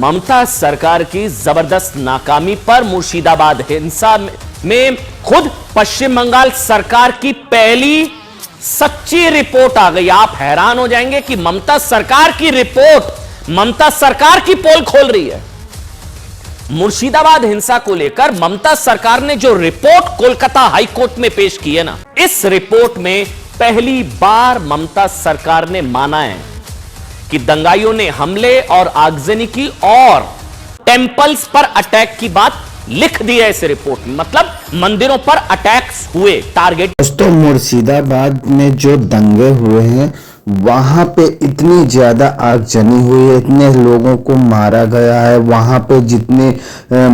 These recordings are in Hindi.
ममता सरकार की जबरदस्त नाकामी पर मुर्शिदाबाद हिंसा में खुद पश्चिम बंगाल सरकार की पहली सच्ची रिपोर्ट आ गई। आप हैरान हो जाएंगे कि ममता सरकार की रिपोर्ट, ममता सरकार की पोल खोल रही है। मुर्शिदाबाद हिंसा को लेकर ममता सरकार ने जो रिपोर्ट कोलकाता हाई कोर्ट में पेश की है ना, इस रिपोर्ट में पहली बार ममता सरकार ने माना है कि दंगाइयों ने हमले और आगजनी की और टेंपल्स पर अटैक की बात लिख दी है इस रिपोर्ट में। मतलब मंदिरों पर अटैक्स हुए, टारगेट। दोस्तों, मुर्शिदाबाद में जो दंगे हुए हैं वहां पे इतनी ज्यादा आगजनी हुई है, इतने लोगों को मारा गया है, वहां पे जितने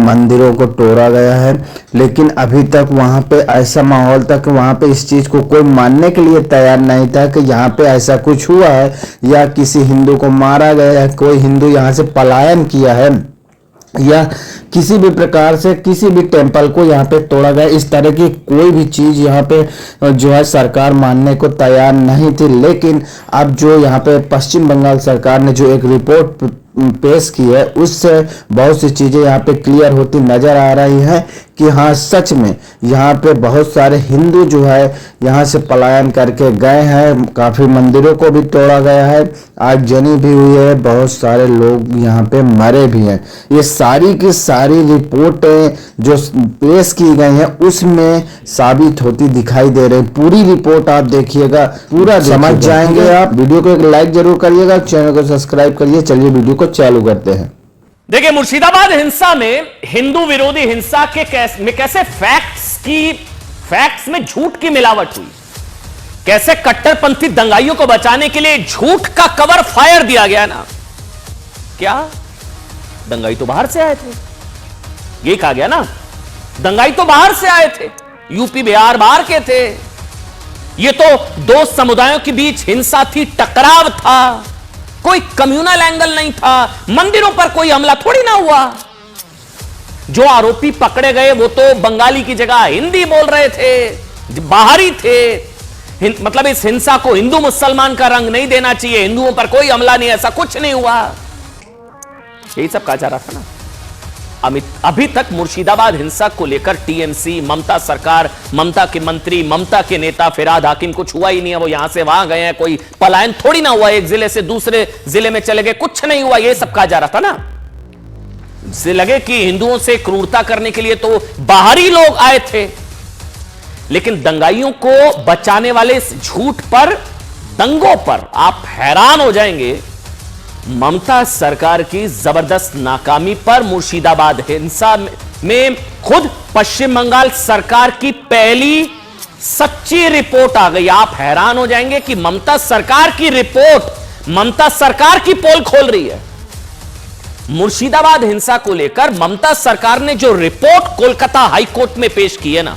मंदिरों को तोड़ा गया है, लेकिन अभी तक वहां पे ऐसा माहौल था कि वहां पे इस चीज को कोई मानने के लिए तैयार नहीं था कि यहाँ पे ऐसा कुछ हुआ है या किसी हिंदू को मारा गया है, कोई हिंदू यहाँ से पलायन किया है या किसी भी प्रकार से किसी भी टेंपल को यहाँ पे तोड़ा गया। इस तरह की कोई भी चीज यहाँ पे जो है सरकार मानने को तैयार नहीं थी। लेकिन अब जो यहाँ पे पश्चिम बंगाल सरकार ने जो एक रिपोर्ट पेश की है, उससे बहुत सी चीजें यहाँ पे क्लियर होती नजर आ रही हैं कि हाँ, सच में यहाँ पे बहुत सारे हिंदू जो है यहाँ से पलायन करके गए हैं, काफी मंदिरों को भी तोड़ा गया है, आगजनी भी हुई है, बहुत सारे लोग यहाँ पे मरे भी हैं। ये सारी की सारी रिपोर्टें जो पेश की गई हैं उसमें साबित होती दिखाई दे रही। पूरी रिपोर्ट आप देखिएगा, पूरा समझ जाएंगे आप। वीडियो को एक लाइक जरूर करिएगा, चैनल को सब्सक्राइब करिए। चलिए वीडियो को चालू करते हैं। देखिए, मुर्शिदाबाद हिंसा में हिंदू विरोधी हिंसा के कैसे फैक्ट्स में झूठ की मिलावट हुई, कैसे कट्टरपंथी दंगाइयों को बचाने के लिए झूठ का कवर फायर दिया गया ना। क्या दंगाई तो बाहर से आए थे, ये कहा गया ना, दंगाई तो बाहर से आए थे, यूपी बिहार बाहर के थे। ये तो दो समुदायों के बीच हिंसा थी, टकराव था, कोई कम्युनल एंगल नहीं था, मंदिरों पर कोई हमला थोड़ी ना हुआ। जो आरोपी पकड़े गए वो तो बंगाली की जगह हिंदी बोल रहे थे, बाहरी थे। मतलब इस हिंसा को हिंदू मुसलमान का रंग नहीं देना चाहिए, हिंदुओं पर कोई हमला नहीं, ऐसा कुछ नहीं हुआ, यही सब कहा जा रहा था ना। अभी तक मुर्शिदाबाद हिंसा को लेकर टीएमसी, ममता सरकार, ममता के मंत्री, ममता के नेता फिरहाद हाकिम, कुछ हुआ ही नहीं है। वो यहां से वहां गए हैं, कोई पलायन थोड़ी ना हुआ, एक जिले से दूसरे जिले में चले गए, कुछ नहीं हुआ, ये सब कहा जा रहा था ना। से लगे कि हिंदुओं से क्रूरता करने के लिए तो बाहरी लोग आए थे, लेकिन दंगाइयों को बचाने वाले इस झूठ पर, दंगों पर आप हैरान हो जाएंगे। ममता सरकार की जबरदस्त नाकामी पर मुर्शिदाबाद हिंसा में खुद पश्चिम बंगाल सरकार की पहली सच्ची रिपोर्ट आ गई। आप हैरान हो जाएंगे कि ममता सरकार की रिपोर्ट, ममता सरकार की पोल खोल रही है। मुर्शिदाबाद हिंसा को लेकर ममता सरकार ने जो रिपोर्ट कोलकाता हाई कोर्ट में पेश की है ना,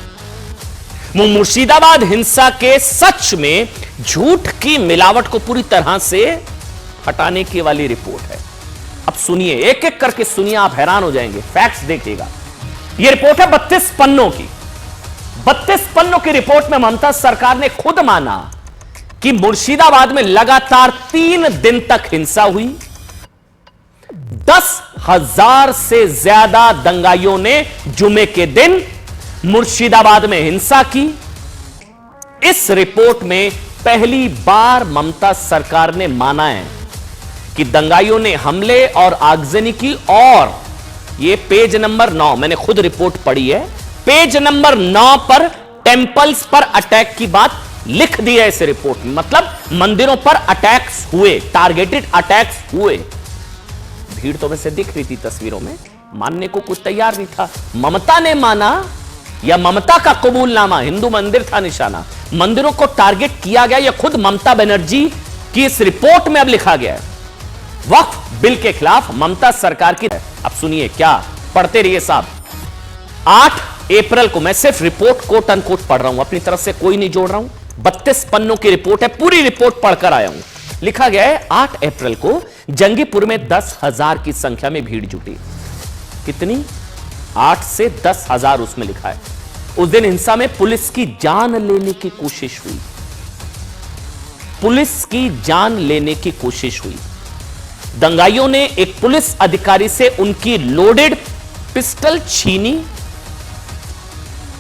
वो मुर्शिदाबाद हिंसा के सच में झूठ की मिलावट को पूरी तरह से हटाने की वाली रिपोर्ट है। अब सुनिए, एक एक करके सुनिए, आप हैरान हो जाएंगे। फैक्ट्स देखिएगा। यह रिपोर्ट है 32 पन्नों की। 32 पन्नों की रिपोर्ट में ममता सरकार ने खुद माना कि मुर्शिदाबाद में लगातार 3 दिन तक हिंसा हुई, 10,000 से ज्यादा दंगाइयों ने जुमे के दिन मुर्शिदाबाद में हिंसा की। इस रिपोर्ट में पहली बार ममता सरकार ने माना है कि दंगाइयों ने हमले और आगजनी की और ये पेज नंबर 9, मैंने खुद रिपोर्ट पढ़ी है, पेज नंबर 9 पर टेंपल्स पर अटैक की बात लिख दी है इस रिपोर्ट में। मतलब मंदिरों पर अटैक्स हुए, टारगेटेड अटैक्स हुए। भीड़ तो वैसे दिख रही थी तस्वीरों में, मानने को कुछ तैयार नहीं था। ममता ने माना, या ममता का कबूलनामा, हिंदू मंदिर था निशाना, मंदिरों को टारगेट किया गया, या खुद ममता बनर्जी की इस रिपोर्ट में अब लिखा गया है। वक्फ बिल के खिलाफ ममता सरकार की। अब सुनिए, क्या पढ़ते रहिए साहब। 8 अप्रैल को, मैं सिर्फ रिपोर्ट कोट अनकोट पढ़ रहा हूं, अपनी तरफ से कोई नहीं जोड़ रहा हूं, 32 पन्नों की रिपोर्ट है, पूरी रिपोर्ट पढ़कर आया हूं। लिखा गया है 8 अप्रैल को जंगीपुर में 10,000 की संख्या में भीड़ जुटी। कितनी? 8 से 10,000 उसमें लिखा है। उस दिन हिंसा में पुलिस की जान लेने की कोशिश हुई, पुलिस की जान लेने की कोशिश हुई। दंगाइयों ने एक पुलिस अधिकारी से उनकी लोडेड पिस्टल छीनी।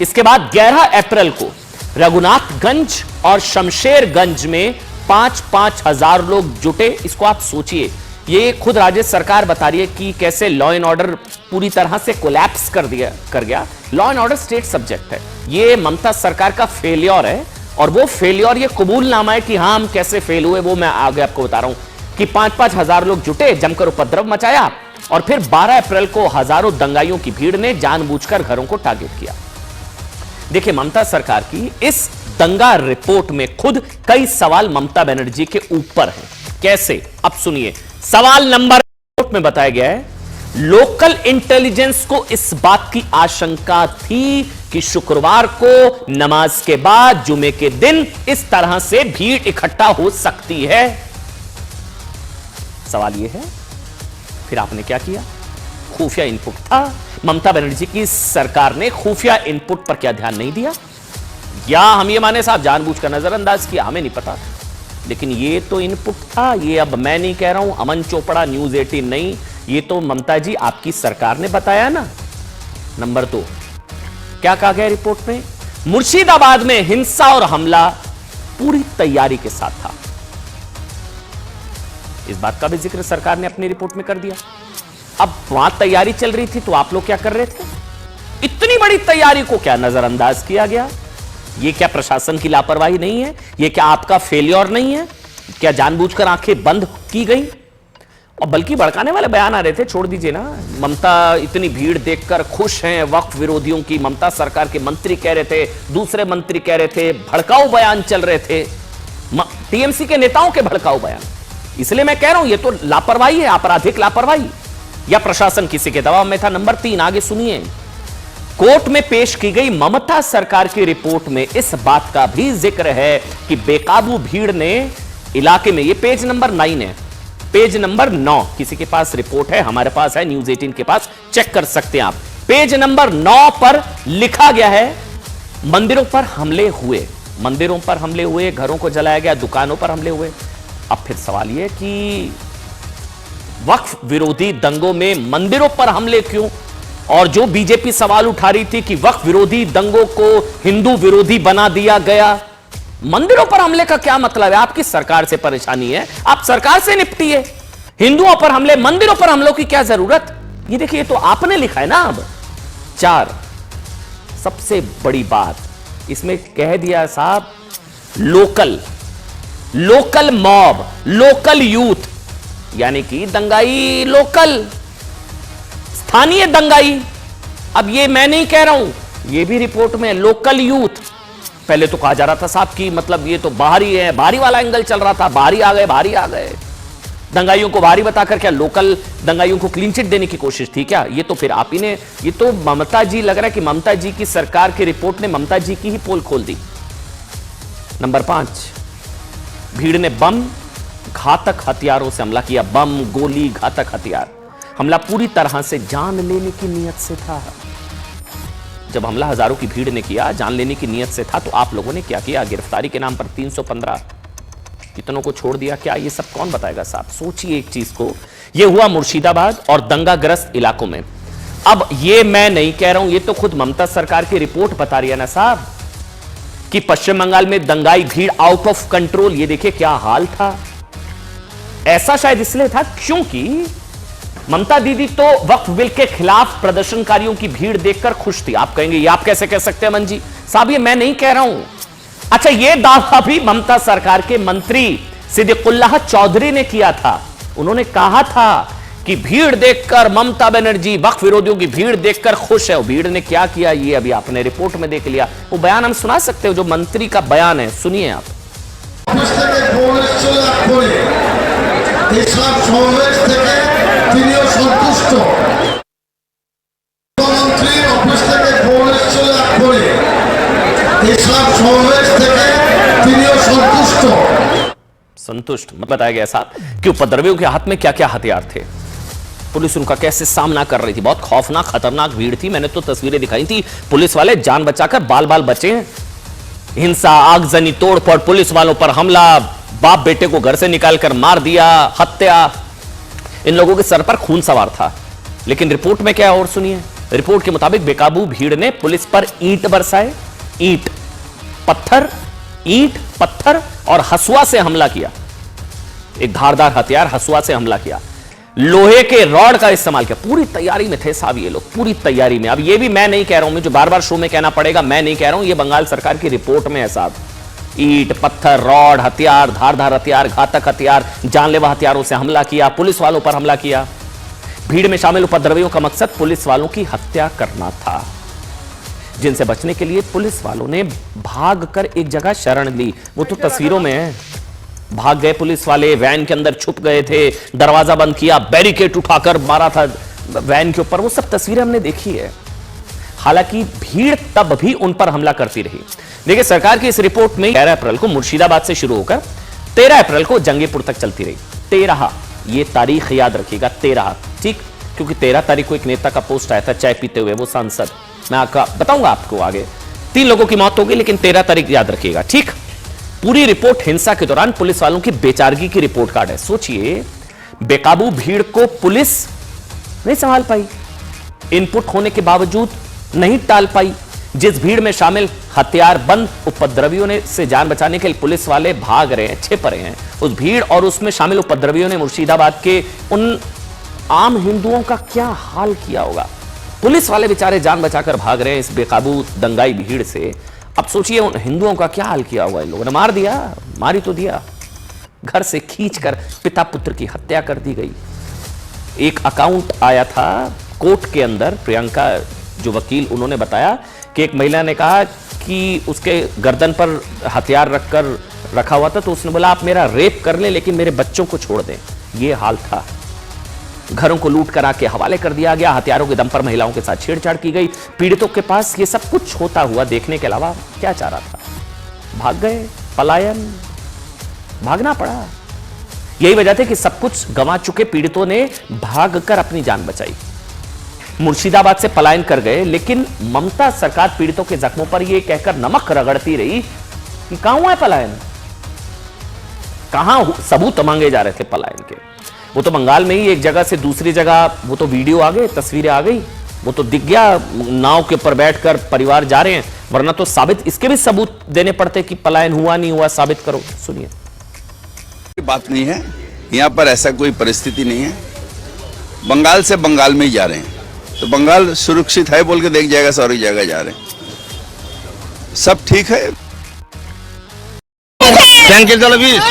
इसके बाद 11 अप्रैल को रघुनाथगंज और शमशेरगंज में 5-5 हजार लोग जुटे। इसको आप सोचिए, ये खुद राज्य सरकार बता रही है कि कैसे लॉ एंड ऑर्डर पूरी तरह से कोलैप्स कर गया। Law and order state subject है, ये ममता सरकार का फेलियर है और वो फेलियर ये कबूलनामा है कि हां हम कैसे फेल हुए, वो मैं आगे आपको बता रहा हूं कि 5-5 हजार लोग जुटे, जमकर उपद्रव मचाया और फिर 12 अप्रैल को हजारों दंगाइयों की भीड़ ने जानबूझकर घरों को टारगेट किया। देखिए, ममता सरकार की इस दंगा रिपोर्ट में खुद कई सवाल ममता बनर्जी के ऊपर हैं। कैसे? अब सुनिए। सवाल नंबर रिपोर्ट में बताया गया है, लोकल इंटेलिजेंस को इस बात की आशंका थी कि शुक्रवार को नमाज के बाद जुमे के दिन इस तरह से भीड़ इकट्ठा हो सकती है। सवाल यह है, फिर आपने क्या किया? खुफिया इनपुट था। ममता बनर्जी की सरकार ने खुफिया इनपुट पर क्या ध्यान नहीं दिया, या हम ये माने साहब जानबूझकर नजरअंदाज किया, हमें नहीं पता, लेकिन ये तो इनपुट था। ये अब मैं नहीं कह रहा हूं, अमन चोपड़ा, न्यूज 18 नहीं, ये तो ममता जी आपकी सरकार ने बताया ना। नंबर 2, क्या कहा गया रिपोर्ट में? मुर्शिदाबाद में हिंसा और हमला पूरी तैयारी के साथ था। इस बात का भी जिक्र सरकार ने अपनी रिपोर्ट में कर दिया। अब वहां तैयारी चल रही थी तो आप लोग क्या कर रहे थे? इतनी बड़ी तैयारी को क्या नजरअंदाज किया गया? ये क्या प्रशासन की लापरवाही नहीं है? ये क्या आपका फेलियर नहीं है? क्या जानबूझकर आंखें बंद की गई? और बल्कि भड़काने वाले बयान आ रहे थे, छोड़ दीजिए ना। ममता इतनी भीड़ देखकर खुश हैं वक्फ विरोधियों की, ममता सरकार के मंत्री कह रहे थे, दूसरे मंत्री कह रहे थे, भड़काऊ बयान चल रहे थे, टीएमसी के नेताओं के भड़काऊ बयान। इसलिए मैं कह रहा हूं ये तो लापरवाही है, आपराधिक लापरवाही, या प्रशासन किसी के दबाव में था। नंबर 3, आगे सुनिए। कोर्ट में पेश की गई ममता सरकार की रिपोर्ट में इस बात का भी जिक्र है कि बेकाबू भीड़ ने इलाके में, ये पेज नंबर 9 है, पेज नंबर 9 किसी के पास रिपोर्ट है, हमारे पास है, न्यूज 18 के पास, चेक कर सकते हैं आप। पेज नंबर 9 पर लिखा गया है, मंदिरों पर हमले हुए, मंदिरों पर हमले हुए, घरों को जलाया गया, दुकानों पर हमले हुए। अब फिर सवाल यह कि वक्फ विरोधी दंगों में मंदिरों पर हमले क्यों? और जो बीजेपी सवाल उठा रही थी कि वक्फ विरोधी दंगों को हिंदू विरोधी बना दिया गया, मंदिरों पर हमले का क्या मतलब है? आपकी सरकार से परेशानी है, आप सरकार से निपटिए। हिंदुओं पर हमले, मंदिरों पर हमलों की क्या जरूरत? ये देखिए, ये तो आपने लिखा है ना। अब 4, सबसे बड़ी बात इसमें कह दिया साहब, लोकल मॉब, लोकल यूथ, यानी कि दंगाई लोकल, स्थानीय दंगाई। अब ये मैं नहीं कह रहा हूं, ये भी रिपोर्ट में, लोकल यूथ। पहले तो कहा जा रहा था साहब कि मतलब ये तो बाहरी है, बाहरी वाला एंगल चल रहा था, बाहरी आ गए, दंगाइयों को बाहरी बताकर क्या लोकल दंगाइयों को क्लीन चिट देने की कोशिश थी क्या? ये तो फिर आप ही ने, ये तो ममता जी, लग रहा है कि ममता जी की सरकार की रिपोर्ट ने ममता जी की ही पोल खोल दी। नंबर 5, भीड़ ने बम, घातक हथियारों से हमला किया। बम, गोली, घातक हथियार। हमला पूरी तरह से जान लेने की नीयत से था। जब हमला हजारों की भीड़ ने किया, जान लेने की नीयत से था, तो आप लोगों ने क्या किया? गिरफ्तारी के नाम पर 315 कितनों को छोड़ दिया। क्या ये सब कौन बताएगा साहब? सोचिए एक चीज को, ये हुआ मुर्शिदाबाद और दंगाग्रस्त इलाकों में। अब ये मैं नहीं कह रहा हूं, ये तो खुद ममता सरकार की रिपोर्ट बता रही है ना साहब कि पश्चिम बंगाल में दंगाई भीड़ आउट ऑफ कंट्रोल। ये देखिए क्या हाल था। ऐसा शायद इसलिए था क्योंकि ममता दीदी तो वक्फ बिल के खिलाफ प्रदर्शनकारियों की भीड़ देखकर खुश थी। आप कहेंगे ये आप कैसे कह सकते हैं अमन जी? साहब ये मैं नहीं कह रहा हूं। अच्छा, ये दावा भी ममता सरकार के मंत्री सिद्दीकुल्लाह चौधरी ने किया था। उन्होंने कहा था कि भीड़ देखकर ममता बनर्जी वक्फ विरोधियों की भीड़ देखकर खुश है। भीड़ ने क्या किया ये अभी आपने रिपोर्ट में देख लिया। वो बयान हम सुना सकते हो, जो मंत्री का बयान है, सुनिए आप। संतुष्ट बताया गया साहब कि उपद्रवियों के हाथ में क्या क्या हथियार थे, पुलिस उनका कैसे सामना कर रही थी। बहुत खौफनाक, खतरनाक भीड़ थी। मैंने तो तस्वीरें दिखाई थी, पुलिस वाले जान बचाकर बाल बाल बचे हैं। हिंसा, आगजनी, तोड़फोड़, पुलिस वालों पर हमला, बाप बेटे को घर से निकालकर मार दिया, हत्या। इन लोगों के सर पर खून सवार था। लेकिन रिपोर्ट में क्या है और सुनिए। रिपोर्ट के मुताबिक बेकाबू भीड़ ने पुलिस पर ईंट बरसाए, ईंट पत्थर और हसुआ से हमला किया। एक धारदार हथियार हसुआ से हमला किया, लोहे के रॉड का इस्तेमाल किया। पूरी तैयारी में थे साहब ये लोग, पूरी तैयारी में। अब ये भी मैं नहीं कह रहा हूं, मुझे बार बार शो में कहना पड़ेगा, मैं नहीं कह रहा हूं, ये बंगाल सरकार की रिपोर्ट में है साहब। ईंट पत्थर रॉड हथियार, धारदार हथियार, घातक हथियार, जानलेवा हथियारों से हमला किया, पुलिस वालों पर हमला किया। भीड़ में शामिल उपद्रवियों का मकसद पुलिस वालों की हत्या करना था, जिनसे बचने के लिए पुलिस वालों ने भागकर एक जगह शरण ली। वो तो तस्वीरों में है। भाग गए पुलिस वाले, वैन के अंदर छुप गए थे, दरवाजा बंद किया, बैरिकेड उठाकर मारा था वैन के ऊपर। वो सब तस्वीरें हमने देखी है। हालांकि भीड़ तब भी उन पर हमला करती रही। देखिए, सरकार की इस रिपोर्ट में 11 अप्रैल को मुर्शिदाबाद से शुरू होकर 13 अप्रैल को जंगीपुर तक चलती रही। 13, ये तारीख याद रखिएगा, 13, ठीक, क्योंकि 13 तारीख को एक नेता का पोस्ट आया था चाय पीते हुए, वो सांसद, मैं आपका बताऊंगा आपको आगे। 3 लोगों की मौत हो गई, लेकिन 13 तारीख याद रखिएगा, ठीक। पूरी रिपोर्ट हिंसा के दौरान पुलिस वालों की बेचारगी की रिपोर्ट कार्ड है। सोचिए, बेकाबू भीड़ को पुलिस नहीं संभाल पाई, इनपुट होने के बावजूद नहीं टाल पाई। जिस भीड़ में शामिल हथियारबंद उपद्रवियों ने से जान बचाने के लिए पुलिस वाले भाग रहे हैं, छिप रहे हैं, उस भीड़ और उसमें शामिल उपद्रवियों ने मुर्शिदाबाद के उन आम हिंदुओं का क्या हाल किया होगा। पुलिस वाले बेचारे जान बचाकर भाग रहे हैं इस बेकाबू दंगाई भीड़ से। अब सोचिए उन हिंदुओं का क्या हाल किया हुआ। इन लोगों ने मार दिया, मारी तो दिया, घर से खींचकर पिता पुत्र की हत्या कर दी गई। एक अकाउंट आया था कोर्ट के अंदर, प्रियंका जो वकील, उन्होंने बताया कि एक महिला ने कहा कि उसके गर्दन पर हथियार रखा हुआ था, तो उसने बोला आप मेरा रेप कर लें लेकिन मेरे बच्चों को छोड़ दें। यह हाल था। घरों को लूट करा के हवाले कर दिया गया, हथियारों के दम पर महिलाओं के साथ छेड़छाड़ की गई। पीड़ितों के पास ये सब कुछ होता हुआ देखने के अलावा क्या चारा था। भाग गए, पलायन, भागना पड़ा। यही वजह थी कि सब कुछ गंवा चुके पीड़ितों ने भागकर अपनी जान बचाई, मुर्शिदाबाद से पलायन कर गए। लेकिन ममता सरकार पीड़ितों के जख्मों पर यह कहकर नमक रगड़ती रही कि कहां हुआ है पलायन, कहां सबूत मांगे जा रहे थे पलायन के। वो तो बंगाल में ही एक जगह से दूसरी जगह, वो तो वीडियो आ गए, तस्वीरें आ गई, वो तो दिख गया, नाव के ऊपर बैठकर परिवार जा रहे हैं। वरना तो साबित, इसके भी सबूत देने पड़ते कि पलायन हुआ नहीं हुआ, साबित करो। सुनिए। बात नहीं है, यहाँ पर ऐसा कोई परिस्थिति नहीं है। बंगाल से बंगाल में ही जा रहे हैं, तो बंगाल सुरक्षित है बोल के देख जाएगा, सारी जगह जा रहे हैं, सब ठीक है। ট্যাঙ্কের জলে বিষ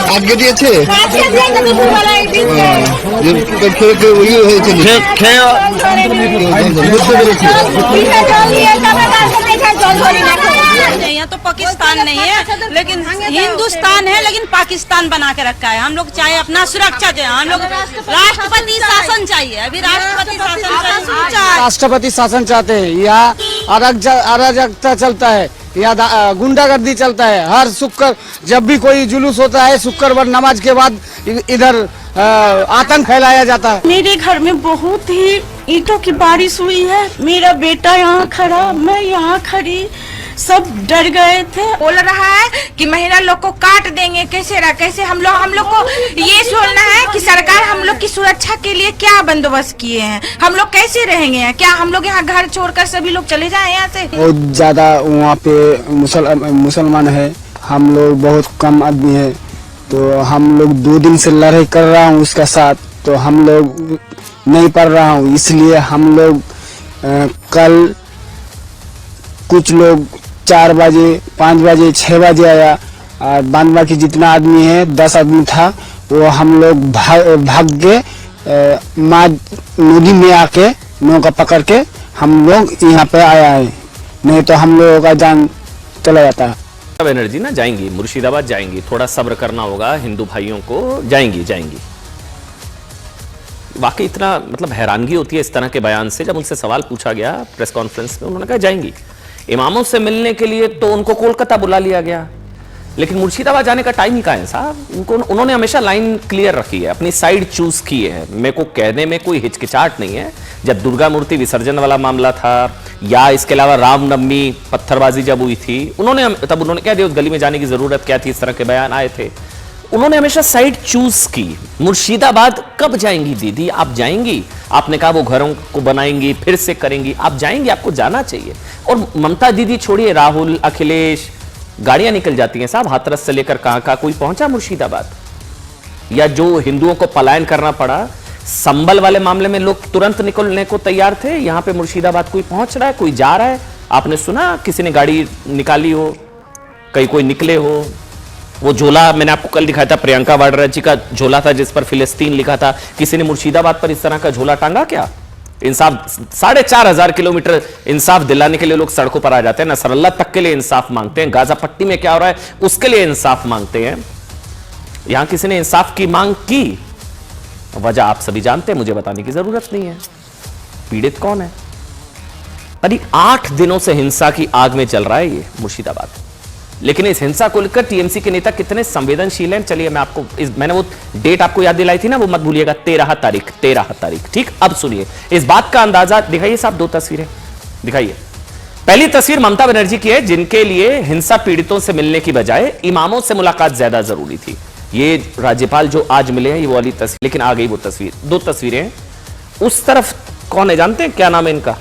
আজকে দিয়েছে यहाँ तो पाकिस्तान नहीं है, लेकिन हिंदुस्तान है, लेकिन पाकिस्तान बना के रखा है। हम लोग चाहे अपना सुरक्षा दे, हम लोग राष्ट्रपति शासन चाहिए। अभी राष्ट्रपति शासन, राष्ट्रपति शासन चाहते हैं। यहाँ अराजकता चलता है, यहाँ गुंडागर्दी चलता है। हर शुक्र जब भी कोई जुलूस होता है, शुक्रवार नमाज के बाद इधर आतंक फैलाया जाता है। मेरे घर में बहुत ही ईंटों की बारिश हुई है। मेरा बेटा यहाँ खड़ा, मैं यहाँ खड़ी, सब डर गए थे। बोल रहा है कि महिला लोग को काट देंगे, कैसे हम लोग को ये सोचना है कि सरकार हम लोग की सुरक्षा के लिए क्या बंदोबस्त किए हैं, हम लोग कैसे रहेंगे। क्या हम लोग यहाँ घर छोड़कर सभी लोग चले जाए यहाँ से? बहुत ज्यादा वहाँ पे मुसलमान है, हम लोग बहुत कम आदमी है। तो हम लोग 2 दिन से लड़ाई कर रहा हूँ उसका साथ, तो हम लोग नहीं पढ़ रहा हूँ। इसलिए हम लोग कल कुछ लोग 4 बजे 5 बजे 6 बजे आया, और बाद बाकी जितना आदमी है 10 आदमी था, वो हम लोग भाग के माँ नदी में आके नौका पकड़ के हम लोग यहाँ पे आया है, नहीं तो हम लोगों का जान चला जाता है। बनर्जी ना जाएंगी, मुर्शिदाबाद जाएंगी, थोड़ा सब्र करना होगा हिंदू भाइयों को। जाएंगी। वाकई इतना मतलब हैरानगी होती है इस तरह के बयान से। जब उनसे सवाल पूछा गया प्रेस कॉन्फ्रेंस में, उन्होंने कहा जाएंगी। इमामों से मिलने के लिए तो उनको कोलकाता बुला लिया गया, लेकिन मुर्शिदाबाद जाने का टाइम ही कहाँ है साहब। उन्होंने हमेशा लाइन क्लियर रखी है, अपनी साइड चूज की है। मेरे को कहने में कोई हिचकिचाहट नहीं है। जब दुर्गा मूर्ति विसर्जन वाला मामला था, या इसके अलावा रामनवमी पत्थरबाजी जब हुई थी, उन्होंने क्या दिया, उस गली में जाने की जरूरत क्या थी, इस तरह के बयान आए थे। उन्होंने हमेशा साइड चूज की। मुर्शिदाबाद कब जाएंगी दीदी? आप जाएंगी, आपने कहा वो घरों को बनाएंगी, फिर से करेंगी, आप जाएंगी, आपको जाना चाहिए। और ममता दीदी छोड़िए, राहुल, अखिलेश, गाड़ियां निकल जाती हैं साहब, हाथरस से लेकर कहां कोई पहुंचा मुर्शिदाबाद? या जो हिंदुओं को पलायन करना पड़ा, संबल वाले मामले में लोग तुरंत निकलने को तैयार थे, यहां पे मुर्शिदाबाद कोई पहुंच रहा है, कोई जा रहा है? आपने सुना किसी ने गाड़ी निकाली हो, कहीं कोई निकले हो? वो झोला मैंने आपको कल दिखाया था, प्रियंका वाड्रा जी का झोला था जिस पर फिलिस्तीन लिखा था। किसी ने मुर्शिदाबाद पर इस तरह का झोला टांगा क्या? इंसाफ, 4,500 किलोमीटर इंसाफ दिलाने के लिए लोग सड़कों पर आ जाते हैं। नसरल्ला तक के लिए इंसाफ मांगते हैं, गाजा पट्टी में क्या हो रहा है उसके लिए इंसाफ मांगते हैं। यहां किसी ने इंसाफ की मांग की, वजह आप सभी जानते हैं, मुझे बताने की जरूरत नहीं है। पीड़ित कौन है? अरे 8 दिनों से हिंसा की आग में चल रहा है ये मुर्शिदाबाद, लेकिन इस हिंसा को लेकर टीएमसी के नेता कितने संवेदनशील हैं, चलिए मैं आपको मैंने वो डेट आपको याद दिलाई थी ना, वो मत भूलिएगा, 13 तारीख। ठीक, अब सुनिए इस बात का अंदाजा। दिखाइए साहब 2 तस्वीरें दिखाइए। पहली तस्वीर ममता बनर्जी की है, जिनके लिए हिंसा पीड़ितों से मिलने की बजाय इमामों से मुलाकात ज्यादा जरूरी थी। ये राज्यपाल जो आज मिले हैं, ये वाली तस्वीर, लेकिन आ गई वो तस्वीर। 2 तस्वीरें हैं। उस तरफ कौन है जानते हैं? क्या नाम है इनका?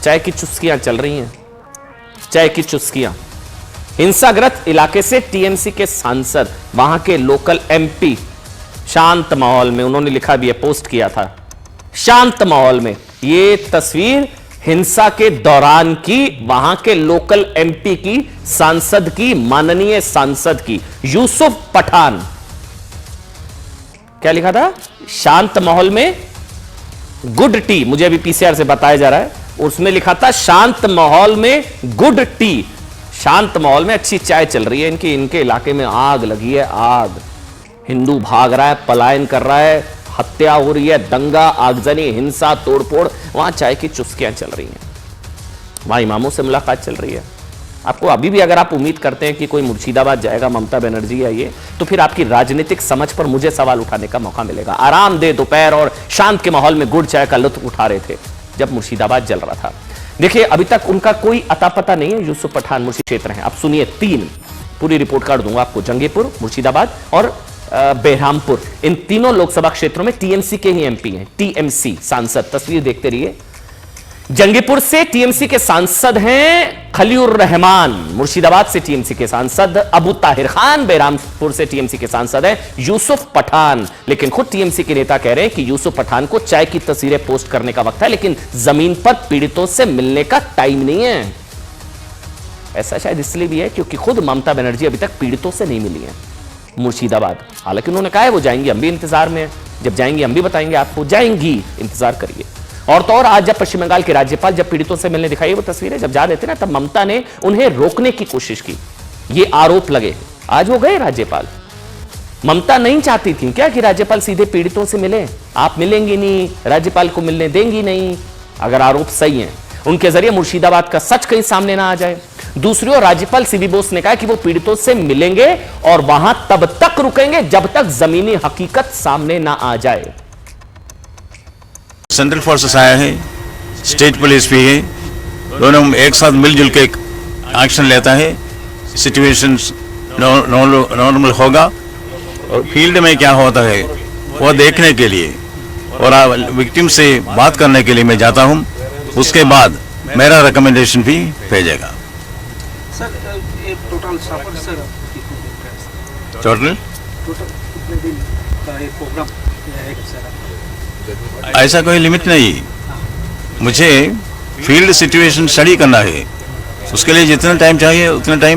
चाय की चुस्कियां चल रही हैं, चाय की चुस्कियां। हिंसाग्रस्त इलाके से टीएमसी के सांसद, वहां के लोकल एमपी, शांत माहौल में, उन्होंने लिखा भी है, पोस्ट किया था, शांत माहौल में। ये तस्वीर हिंसा के दौरान की, वहां के लोकल एमपी की, सांसद की, माननीय सांसद की, यूसुफ पठान। क्या लिखा था? शांत माहौल में गुड टी, मुझे अभी पीसीआर से बताया जा रहा है, उसमें लिखा था शांत माहौल में गुड टी। शांत माहौल में अच्छी चाय चल रही है इनके इलाके में आग लगी है, आग। हिंदू भाग रहा है, पलायन कर रहा है, हत्या हो रही है, दंगा, आगजनी, हिंसा, तोड़फोड़, वहां चाय की चुस्कियां चल रही हैं, वहां इमामों से मुलाकात चल रही है। आपको अभी भी अगर आप उम्मीद करते हैं कि कोई मुर्शिदाबाद जाएगा, ममता बनर्जी या ये, तो फिर आपकी राजनीतिक समझ पर मुझे सवाल उठाने का मौका मिलेगा। आरामदेह दोपहर और शांत के माहौल में गुड़ चाय का लुत्फ उठा रहे थे जब मुर्शिदाबाद जल रहा था। देखिए अभी तक उनका कोई अता पता नहीं है। यूसुफ पठान मुर्शिद क्षेत्र हैं। अब सुनिए 3 पूरी रिपोर्ट कार्ड दूंगा आपको। जंगीपुर, मुर्शिदाबाद और बेरहामपुर, इन तीनों लोकसभा क्षेत्रों में टीएमसी के ही एमपी हैं, टीएमसी सांसद। तस्वीर देखते रहिए। जंगीपुर से टीएमसी के सांसद हैं खलीउर रहमान, मुर्शिदाबाद से टीएमसी के सांसद अबू ताहिर खान, बेरहामपुर से टीएमसी के सांसद हैं यूसुफ पठान। लेकिन खुद टीएमसी के नेता कह रहे हैं कि यूसुफ पठान को चाय की तस्वीरें पोस्ट करने का वक्त है, लेकिन जमीन पर पीड़ितों से मिलने का टाइम नहीं है। ऐसा शायद इसलिए भी है क्योंकि खुद ममता बनर्जी अभी तक पीड़ितों से नहीं मिली है मुर्शिदाबाद। हालांकि उन्होंने कहा है वो जाएंगी, हम भी इंतजार में हैं, जब जाएंगी हम भी बताएंगे आपको, जाएंगी, इंतजार करिए। और तो और आज जब पश्चिम बंगाल के राज्यपाल जब पीड़ितों से मिलने दिखाई वो तस्वीरें, जब जा रहे थे ना, तब ममता ने उन्हें रोकने की कोशिश की, ये आरोप लगे। आज वो गए राज्यपाल। ममता नहीं चाहती थी क्या कि राज्यपाल सीधे पीड़ितों से मिले? आप मिलेंगी नहीं, राज्यपाल को मिलने देंगी नहीं, अगर आरोप सही है, उनके जरिए मुर्शिदाबाद का सच कहीं सामने ना आ जाए। दूसरी ओर राज्यपाल सीबी बोस ने कहा कि वो पीड़ितों से मिलेंगे और वहां तब तक रुकेंगे जब तक जमीनी हकीकत सामने ना आ जाए। सेंट्रल फोर्सेस आया है, स्टेट पुलिस भी है, दोनों एक साथ मिलजुल के एक्शन लेता है, सिचुएशन नॉर्मल होगा। और फील्ड में क्या होता है वो देखने के लिए और विक्टिम से बात करने के लिए मैं जाता हूं, उसके बाद मेरा रिकमेंडेशन भी भेजेगा। टोटल ऐसा कोई लिमिट नहीं, मुझे फील्ड सिचुएशन स्टडी करना है, उसके लिए जितना टाइम चाहिए उतना टाइम